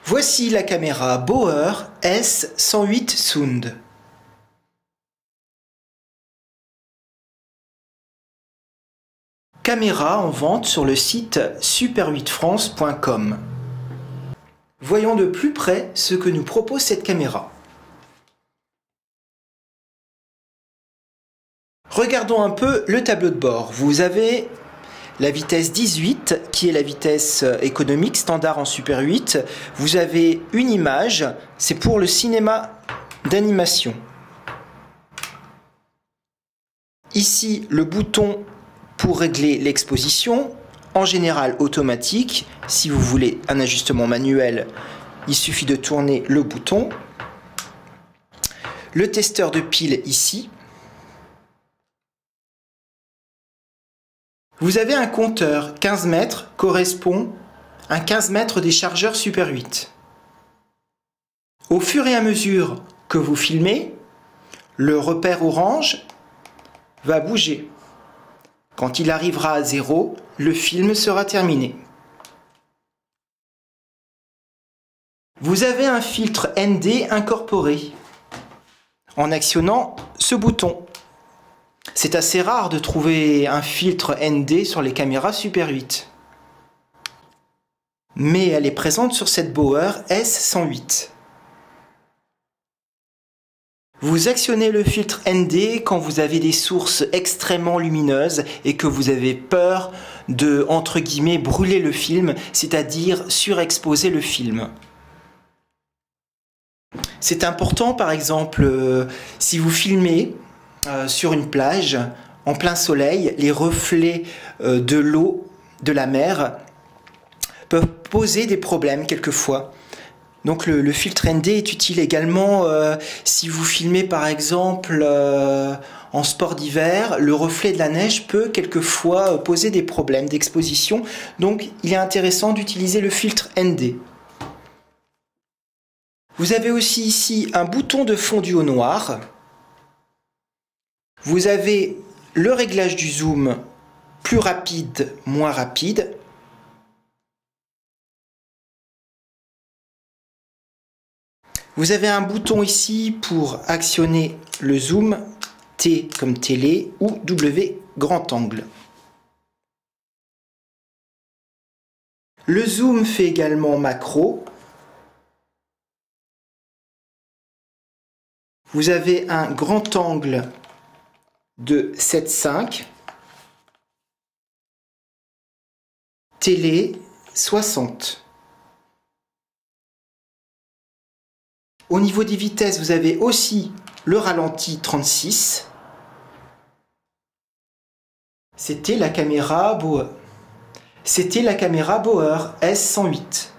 Voici la caméra Bauer S108 Sound. Caméra en vente sur le site super8france.com. Voyons de plus près ce que nous propose cette caméra. Regardons un peu le tableau de bord. Vous avez la vitesse 18 qui est la vitesse économique standard en Super 8. Vous avez une image, c'est pour le cinéma d'animation. Ici le bouton pour régler l'exposition, en général automatique. Si vous voulez un ajustement manuel, il suffit de tourner le bouton. Le testeur de pile ici. Vous avez un compteur 15 mètres correspond à 15 mètres des chargeurs Super 8. Au fur et à mesure que vous filmez, le repère orange va bouger. Quand il arrivera à 0, le film sera terminé. Vous avez un filtre ND incorporé en actionnant ce bouton. C'est assez rare de trouver un filtre ND sur les caméras Super 8. Mais elle est présente sur cette Bauer S108. Vous actionnez le filtre ND quand vous avez des sources extrêmement lumineuses et que vous avez peur de, entre guillemets, brûler le film, c'est-à-dire surexposer le film. C'est important, par exemple, si vous filmez sur une plage, en plein soleil, les reflets de l'eau, de la mer, peuvent poser des problèmes quelquefois. Donc le filtre ND est utile également si vous filmez par exemple en sport d'hiver, le reflet de la neige peut quelquefois poser des problèmes d'exposition. Donc il est intéressant d'utiliser le filtre ND. Vous avez aussi ici un bouton de fondu au noir. Vous avez le réglage du zoom plus rapide, moins rapide. Vous avez un bouton ici pour actionner le zoom, T comme télé ou W grand angle. Le zoom fait également macro. Vous avez un grand angle de 7,5, télé 60. Au niveau des vitesses, vous avez aussi le ralenti 36. C'était la caméra Bauer. C'était la caméra Bauer S108.